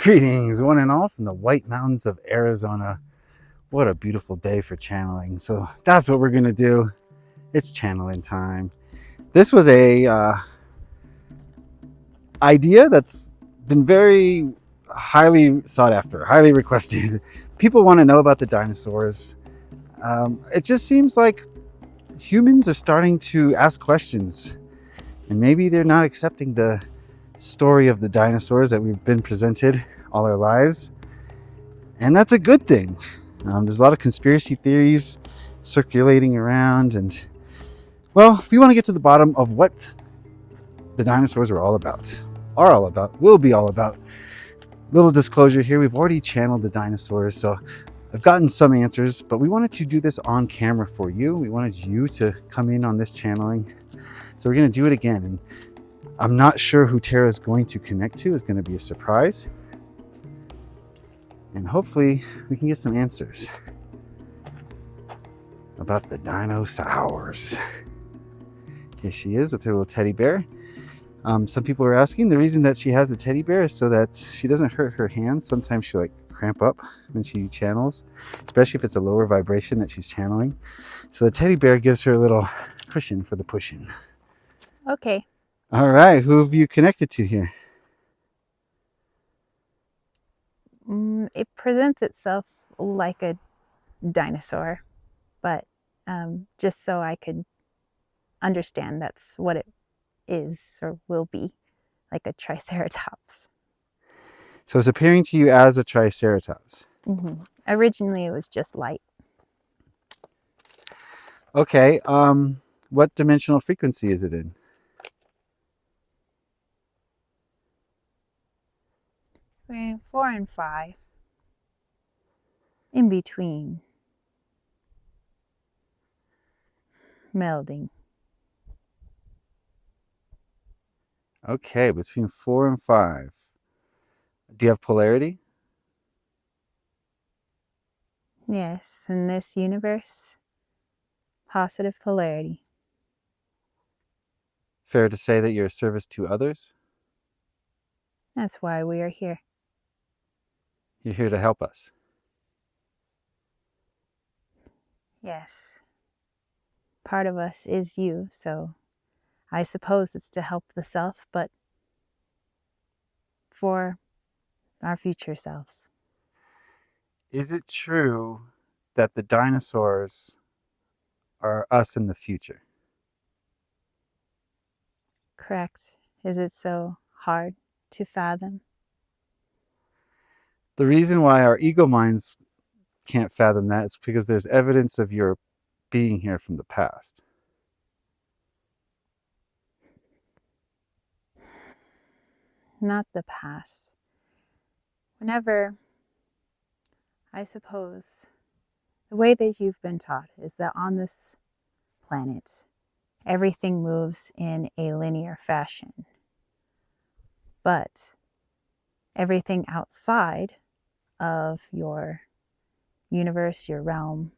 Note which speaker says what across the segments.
Speaker 1: Greetings, one and all, from the White Mountains of Arizona. What a beautiful day for channeling. So that's what we're going to do. It's channeling time. This was a idea that's been very highly sought after, highly requested. People want to know about the dinosaurs. It just seems like humans are starting to ask questions, and maybe they're not accepting the story of the dinosaurs that we've been presented all our lives. And that's a good thing. There's a lot of conspiracy theories circulating around, and well, we want to get to the bottom of what the dinosaurs are all about, will be all about. Little disclosure here, we've already channeled the dinosaurs, so I've gotten some answers, but we wanted to do this on camera for you. We wanted you to come in on this channeling, so we're going to do it again. And I'm not sure who Tara is going to connect to. It's going to be a surprise. And hopefully we can get some answers about the dinosaurs. Here she is with her little teddy bear. Some people are asking, the reason that she has a teddy bear is so that she doesn't hurt her hands. Sometimes she cramp up when she channels, especially if it's a lower vibration that she's channeling. So the teddy bear gives her a little cushion for the pushing.
Speaker 2: Okay.
Speaker 1: All right, who have you connected to here?
Speaker 2: It presents itself like a dinosaur, but just so I could understand that's what it is or will be, like a triceratops.
Speaker 1: So it's appearing to you as a triceratops.
Speaker 2: Originally, it was just light.
Speaker 1: Okay, what dimensional frequency is it in?
Speaker 2: Between 4 and 5. In between. Melding.
Speaker 1: Okay, between 4 and 5. Do you have polarity?
Speaker 2: Yes, in this universe, positive polarity.
Speaker 1: Fair to say that you're a service to others?
Speaker 2: That's why we are here.
Speaker 1: You're here to help us.
Speaker 2: Yes. Part of us is you, so I suppose it's to help the self, but for our future selves.
Speaker 1: Is it true that the dinosaurs are us in the future?
Speaker 2: Correct. Is it so hard to fathom?
Speaker 1: The reason why our ego minds can't fathom that is because there's evidence of your being here from the past.
Speaker 2: Not the past. Whenever, I suppose, the way that you've been taught is that on this planet, everything moves in a linear fashion. But everything outside of your universe, your realm,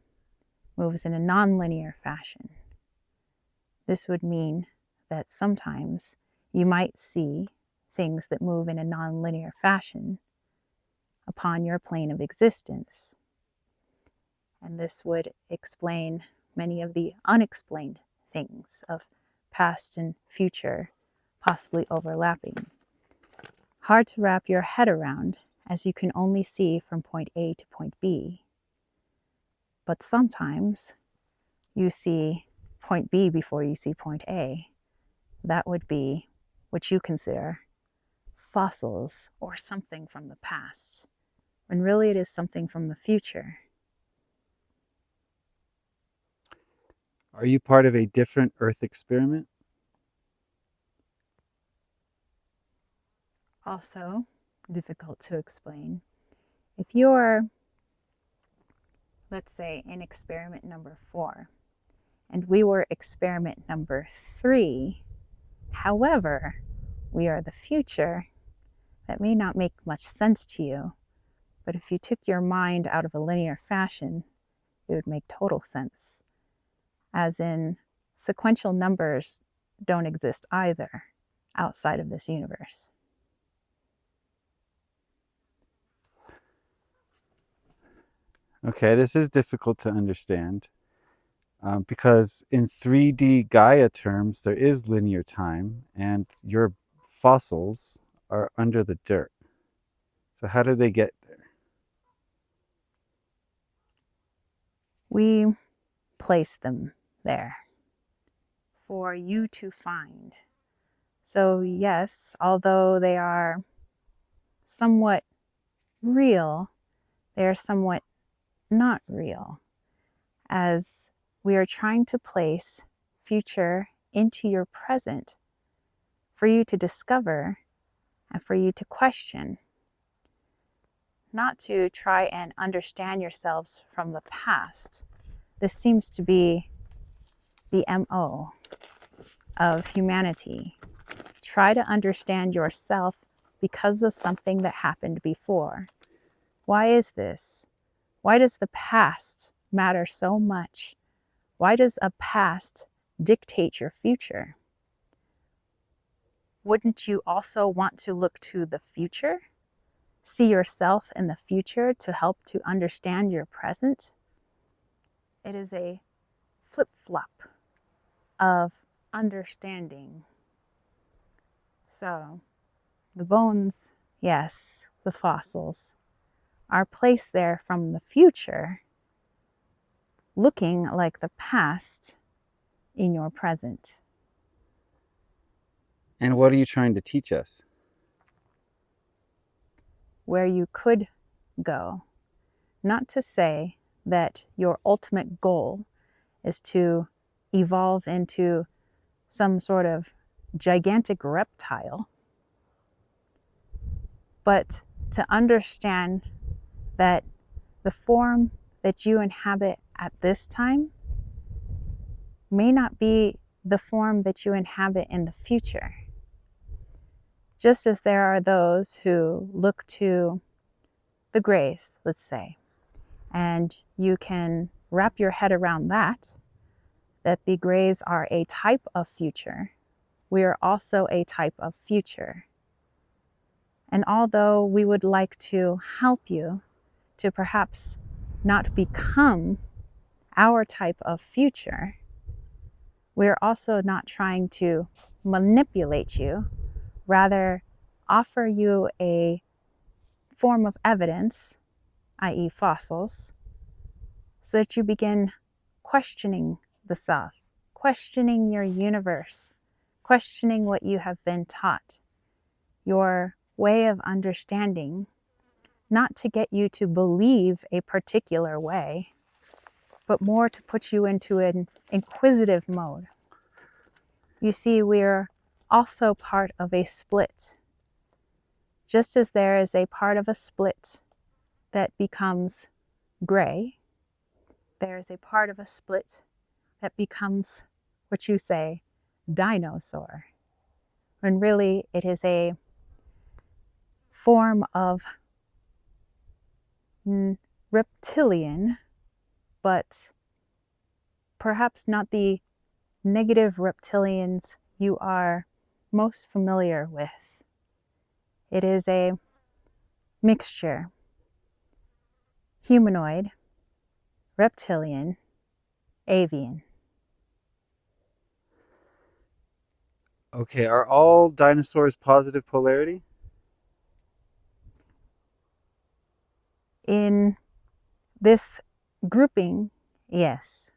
Speaker 2: moves in a non-linear fashion. This would mean that sometimes you might see things that move in a non-linear fashion upon your plane of existence. And this would explain many of the unexplained things of past and future possibly overlapping. Hard to wrap your head around, as you can only see from point A to point B. But sometimes you see point B before you see point A. That would be what you consider fossils or something from the past, when really it is something from the future.
Speaker 1: Are you part of a different Earth experiment?
Speaker 2: Also, difficult to explain. If you're, let's say, in experiment number 4, and we were experiment number 3, however, we are the future, that may not make much sense to you, but if you took your mind out of a linear fashion, it would make total sense. As in, sequential numbers don't exist either outside of this universe.
Speaker 1: Okay, this is difficult to understand because in 3D Gaia terms, there is linear time, and your fossils are under the dirt. So how did they get there?
Speaker 2: We place them there for you to find. So, yes, although they are somewhat real, they are somewhat not real, as we are trying to place future into your present for you to discover and for you to question, not to try and understand yourselves from the past. This seems to be the MO of humanity. Try to understand yourself because of something that happened before. Why is this? Why does the past matter so much? Why does a past dictate your future? Wouldn't you also want to look to the future? See yourself in the future to help to understand your present? It is a flip-flop of understanding. So, the bones, yes, the fossils, are placed there from the future, looking like the past in your present.
Speaker 1: And what are you trying to teach us?
Speaker 2: Where you could go. Not to say that your ultimate goal is to evolve into some sort of gigantic reptile, but to understand that the form that you inhabit at this time may not be the form that you inhabit in the future. Just as there are those who look to the grays, let's say, and you can wrap your head around that the grays are a type of future. We are also a type of future. And although we would like to help you to perhaps not become our type of future, we're also not trying to manipulate you, rather offer you a form of evidence, i.e. fossils, so that you begin questioning the self, questioning your universe, questioning what you have been taught, your way of understanding, not to get you to believe a particular way, but more to put you into an inquisitive mode. You see, we're also part of a split. Just as there is a part of a split that becomes gray, there is a part of a split that becomes what you say, dinosaur, when really it is a form of reptilian, but perhaps not the negative reptilians you are most familiar with. It is a mixture, humanoid, reptilian, avian.
Speaker 1: Okay, are all dinosaurs positive polarity?
Speaker 2: In this grouping, yes.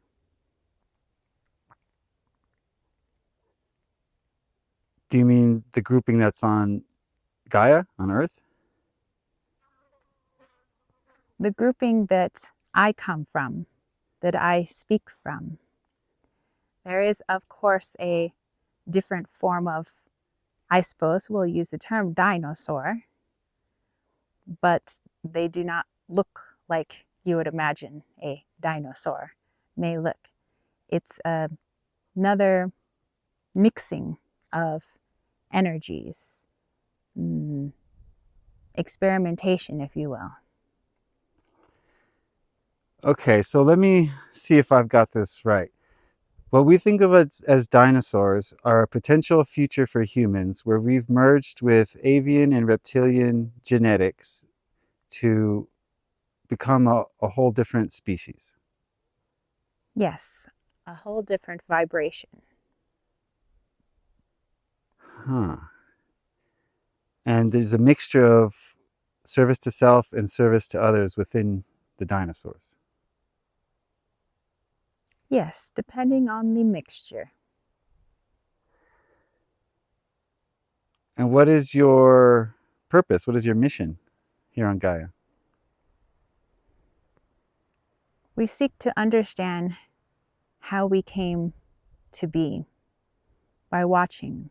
Speaker 1: Do you mean the grouping that's on Gaia, on Earth?
Speaker 2: The grouping that I come from, that I speak from, there is, of course, a different form of, I suppose we'll use the term dinosaur, but they do not look like you would imagine a dinosaur may look. It's another mixing of energies, experimentation, if you will.
Speaker 1: Okay, so let me see if I've got this right. What we think of as dinosaurs are a potential future for humans where we've merged with avian and reptilian genetics to become a whole different species.
Speaker 2: Yes, a whole different vibration.
Speaker 1: Huh. And there's a mixture of service to self and service to others within the dinosaurs.
Speaker 2: Yes, depending on the mixture.
Speaker 1: And what is your purpose? What is your mission here on Gaia?
Speaker 2: We seek to understand how we came to be by watching.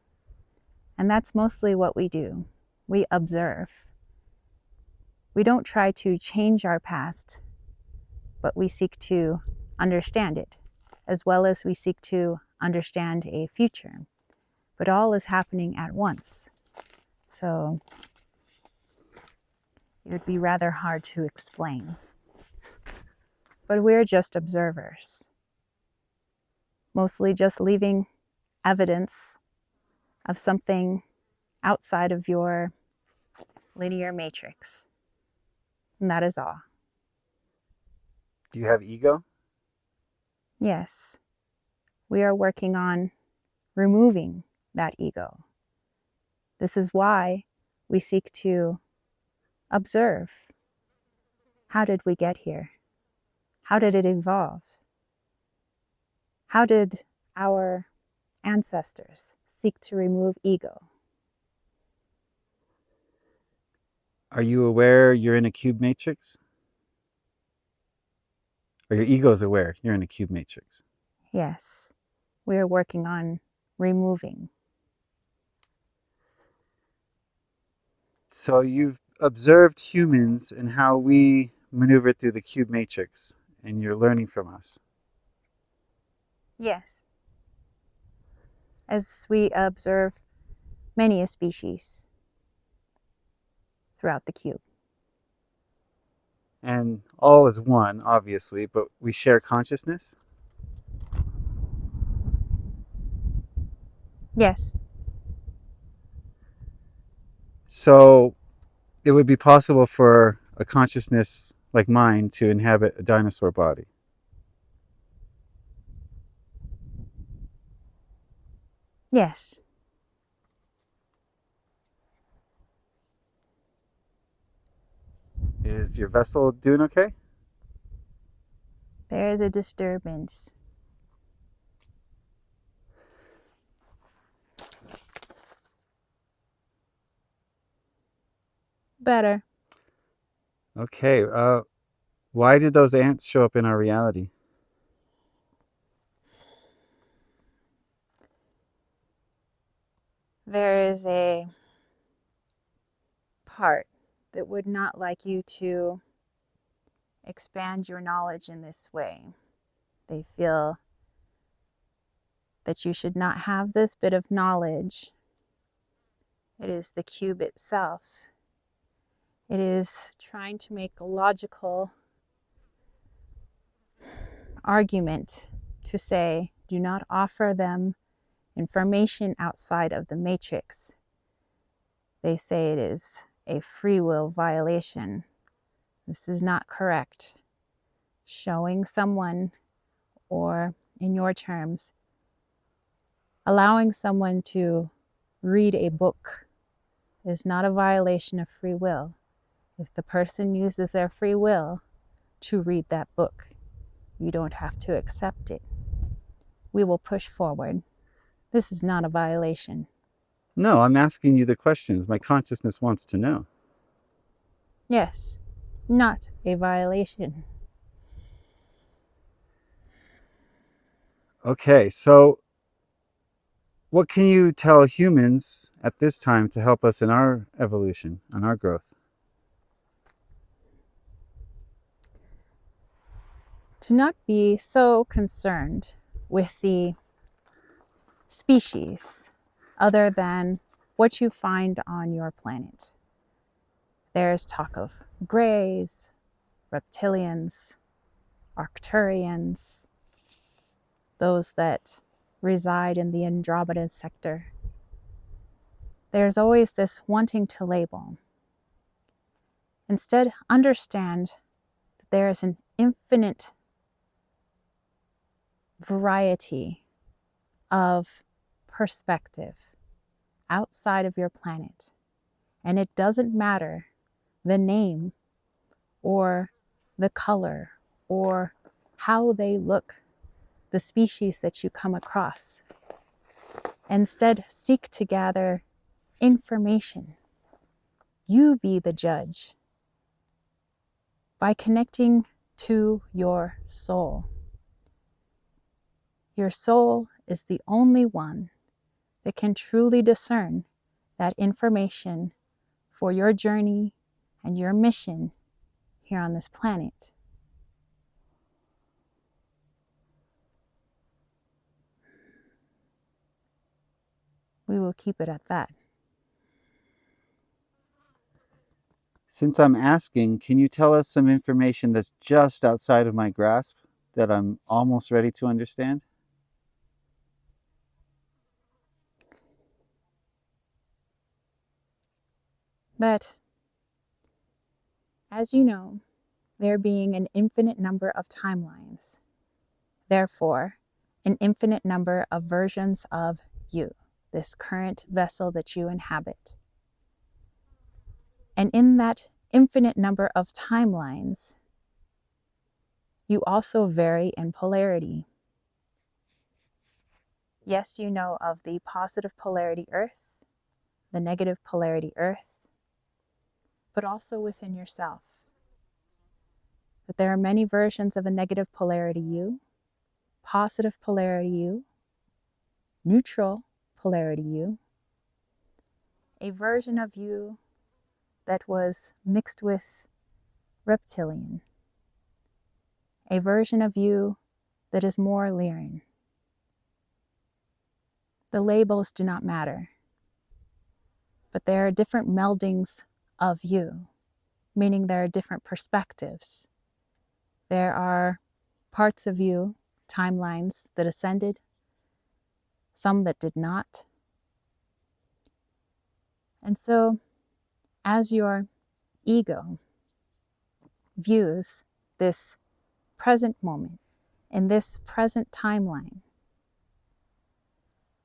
Speaker 2: And that's mostly what we do. We observe. We don't try to change our past, but we seek to understand it, as well as we seek to understand a future. But all is happening at once. So it would be rather hard to explain. But we're just observers, mostly just leaving evidence of something outside of your linear matrix. And that is all.
Speaker 1: Do you have ego?
Speaker 2: Yes, we are working on removing that ego. This is why we seek to observe. How did we get here? How did it evolve? How did our ancestors seek to remove ego?
Speaker 1: Are you aware you're in a cube matrix? Or your ego is aware you're in a cube matrix?
Speaker 2: Yes, we are working on removing.
Speaker 1: So you've observed humans and how we maneuver through the cube matrix, and you're learning from us.
Speaker 2: Yes. As we observe many a species throughout the cube.
Speaker 1: And all is one, obviously, but we share consciousness.
Speaker 2: Yes.
Speaker 1: So it would be possible for a consciousness like mine to inhabit a dinosaur body.
Speaker 2: Yes.
Speaker 1: Is your vessel doing okay?
Speaker 2: There is a disturbance. Better.
Speaker 1: Okay. Why did those ants show up in our reality?
Speaker 2: There is a part that would not like you to expand your knowledge in this way. They feel that you should not have this bit of knowledge. It is the cube itself. It is trying to make a logical argument to say, do not offer them information outside of the matrix. They say it is a free will violation. This is not correct. Showing someone, or in your terms, allowing someone to read a book is not a violation of free will. If the person uses their free will to read that book, you don't have to accept it. We will push forward. This is not a violation.
Speaker 1: No, I'm asking you the questions my consciousness wants to know.
Speaker 2: Yes, not a violation.
Speaker 1: Okay, so what can you tell humans at this time to help us in our evolution and our growth?
Speaker 2: To not be so concerned with the species other than what you find on your planet. There's talk of greys, reptilians, Arcturians, those that reside in the Andromeda sector. There's always this wanting to label. Instead, understand there is an infinite variety of perspective outside of your planet. And it doesn't matter the name or the color or how they look, the species that you come across. Instead, seek to gather information. You be the judge by connecting to your soul. Your soul is the only one that can truly discern that information for your journey and your mission here on this planet. We will keep it at that.
Speaker 1: Since I'm asking, can you tell us some information that's just outside of my grasp that I'm almost ready to understand?
Speaker 2: That, as you know, there being an infinite number of timelines, therefore, an infinite number of versions of you, this current vessel that you inhabit. And in that infinite number of timelines, you also vary in polarity. Yes, you know of the positive polarity Earth, the negative polarity Earth, but also within yourself. That there are many versions of a negative polarity you, positive polarity you, neutral polarity you, a version of you that was mixed with reptilian, a version of you that is more Lyran. The labels do not matter, but there are different meldings of you, meaning there are different perspectives. There are parts of you, timelines that ascended, some that did not. And so, as your ego views this present moment in this present timeline,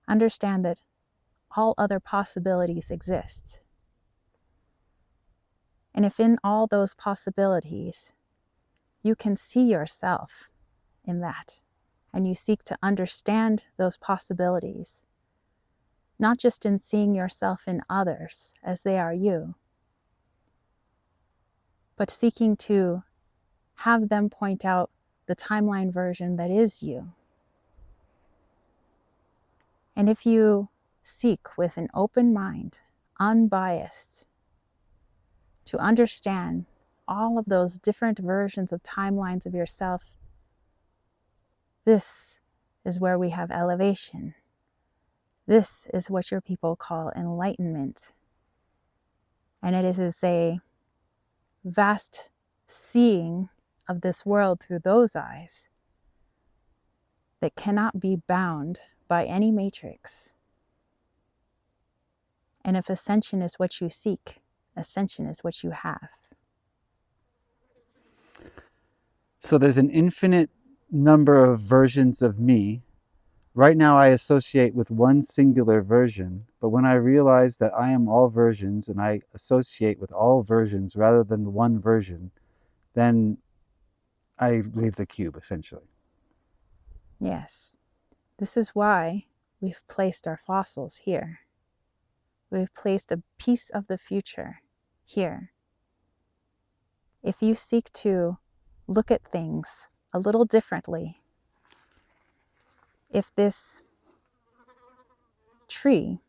Speaker 2: understand that all other possibilities exist. And if in all those possibilities, you can see yourself in that, and you seek to understand those possibilities, not just in seeing yourself in others as they are you, but seeking to have them point out the timeline version that is you. And if you seek with an open mind, unbiased, to understand all of those different versions of timelines of yourself, this is where we have elevation. This is what your people call enlightenment. And it is a vast seeing of this world through those eyes that cannot be bound by any matrix. And if ascension is what you seek, ascension is what you have.
Speaker 1: So there's an infinite number of versions of me. Right now I associate with one singular version, but when I realize that I am all versions and I associate with all versions rather than the one version, then I leave the cube, essentially.
Speaker 2: Yes, this is why we've placed our fossils here. We've placed a piece of the future here. If you seek to look at things a little differently, if this tree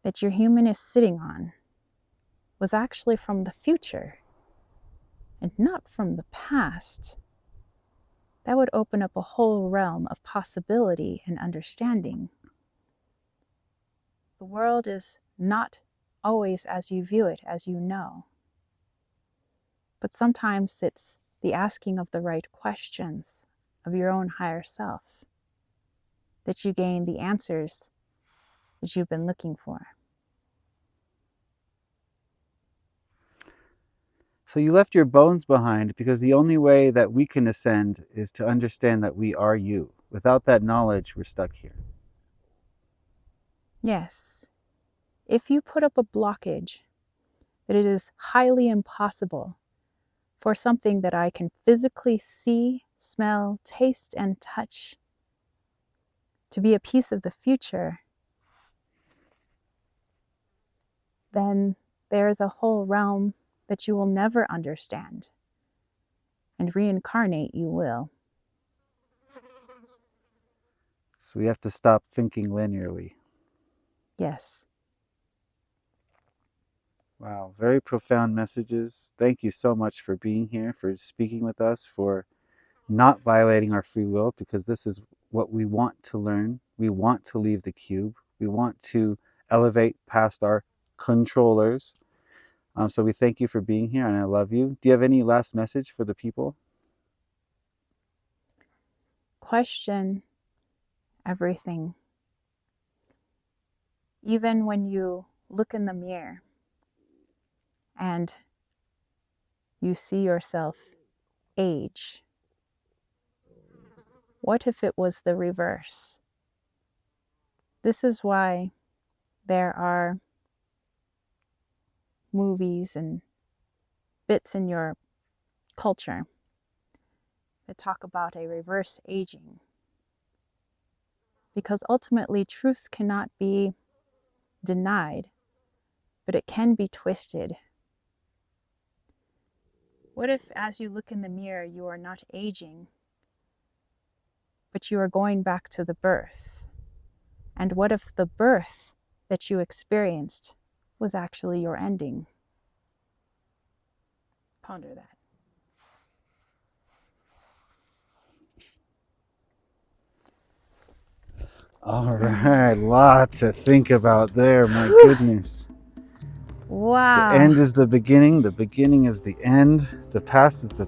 Speaker 2: that your human is sitting on was actually from the future and not from the past, that would open up a whole realm of possibility and understanding. The world is not always as you view it, as you know. But sometimes it's the asking of the right questions of your own higher self that you gain the answers that you've been looking for.
Speaker 1: So you left your bones behind because the only way that we can ascend is to understand that we are you. Without that knowledge, we're stuck here.
Speaker 2: Yes. If you put up a blockage that it is highly impossible for something that I can physically see, smell, taste, and touch to be a piece of the future, then there's a whole realm that you will never understand. And reincarnate you will.
Speaker 1: So we have to stop thinking linearly.
Speaker 2: Yes.
Speaker 1: Wow, very profound messages. Thank you so much for being here, for speaking with us, for not violating our free will, because this is what we want to learn. We want to leave the cube. We want to elevate past our controllers. So we thank you for being here, and I love you. Do you have any last message for the people?
Speaker 2: Question everything. Even when you look in the mirror and you see yourself age, what if it was the reverse? This is why there are movies and bits in your culture that talk about a reverse aging. Because ultimately, truth cannot be denied, but it can be twisted. What if, as you look in the mirror, you are not aging, but you are going back to the birth? And what if the birth that you experienced was actually your ending? Ponder that.
Speaker 1: All right, lots to think about there. My goodness.
Speaker 2: Wow.
Speaker 1: The end is the beginning is the end. The past is the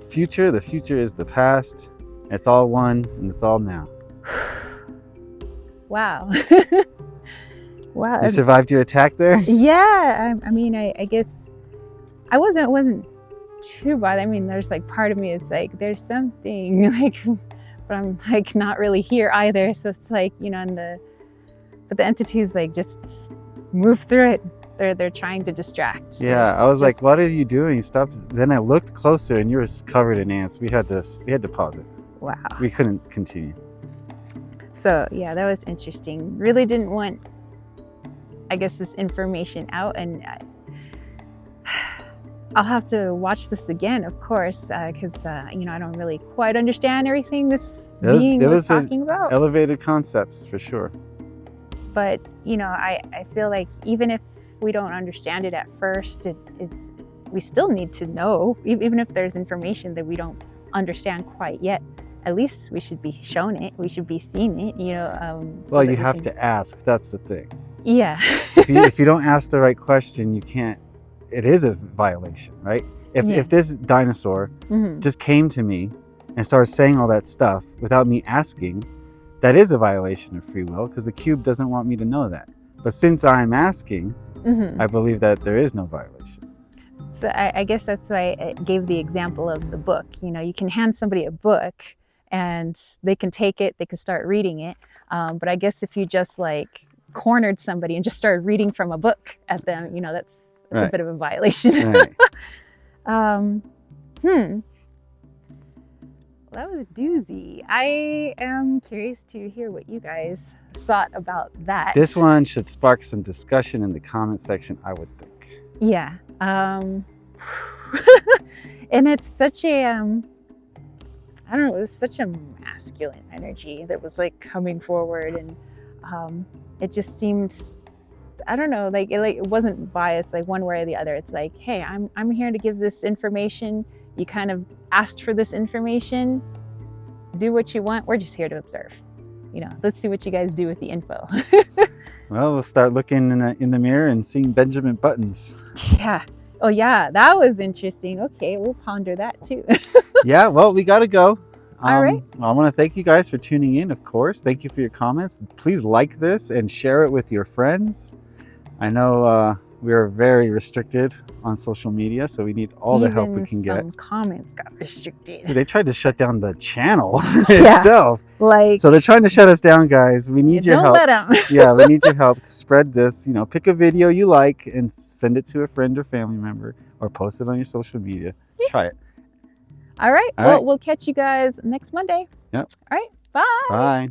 Speaker 1: future is the past. It's all one, and it's all now.
Speaker 2: Wow. Wow.
Speaker 1: You survived your attack there?
Speaker 2: Yeah. I mean, I guess I wasn't too bad. I mean, there's like part of me, it's like, there's something like, but I'm like not really here either. So it's like, you know, but the entities like just move through it. They're trying to distract.
Speaker 1: Yeah, I was like, what are you doing? Stop. Then I looked closer and you were covered in ants. We had to pause it.
Speaker 2: Wow.
Speaker 1: We couldn't continue.
Speaker 2: So yeah, that was interesting. Really didn't want, I guess, this information out, and I'll have to watch this again, of course, because you know, I don't really quite understand everything this being was talking about.
Speaker 1: Elevated concepts for sure.
Speaker 2: But you know, I feel like even if we don't understand it at first, we still need to know, even if there's information that we don't understand quite yet. At least we should be shown it. We should be seeing it. You know.
Speaker 1: Well, you have to ask. That's the thing.
Speaker 2: Yeah.
Speaker 1: if you don't ask the right question, you can't. It is a violation, right? If this dinosaur just came to me and started saying all that stuff without me asking, that is a violation of free will, because the cube doesn't want me to know that. But since I'm asking, I believe that there is no violation.
Speaker 2: So I guess that's why I gave the example of the book. You know, you can hand somebody a book and they can take it, they can start reading it. But I guess if you just like cornered somebody and just started reading from a book at them, you know, that's a bit of a violation.
Speaker 1: Right.
Speaker 2: That was doozy. I am curious to hear what you guys thought about that.
Speaker 1: This one should spark some discussion in the comment section, I would think.
Speaker 2: Yeah. And it's such a, I don't know, it was such a masculine energy that was like coming forward, and it just seemed, I don't know, like it wasn't biased like one way or the other. It's like, hey, I'm here to give this information. You kind of asked for this information. Do what you want. We're just here to observe. You know, let's see what you guys do with the info.
Speaker 1: Well, we'll start looking in the mirror and seeing Benjamin Buttons.
Speaker 2: Yeah. Oh yeah, that was interesting. Okay, we'll ponder that too.
Speaker 1: Yeah, well, we got to go.
Speaker 2: All right.
Speaker 1: I want to thank you guys for tuning in, of course. Thank you for your comments. Please like this and share it with your friends. I know We are very restricted on social media, so we need all the help we can get.
Speaker 2: Some comments got restricted.
Speaker 1: Dude, they tried to shut down the channel
Speaker 2: Yeah.
Speaker 1: itself.
Speaker 2: Like,
Speaker 1: So they're trying to shut us down, guys. We need your
Speaker 2: don't
Speaker 1: help.
Speaker 2: let them.
Speaker 1: Yeah, we need your help. Spread this. You know, pick a video you like and send it to a friend or family member, or post it on your social media.
Speaker 2: Yeah.
Speaker 1: Try it.
Speaker 2: All right.
Speaker 1: All
Speaker 2: Well,
Speaker 1: right.
Speaker 2: we'll catch you guys next Monday.
Speaker 1: Yep.
Speaker 2: All right. Bye.
Speaker 1: Bye.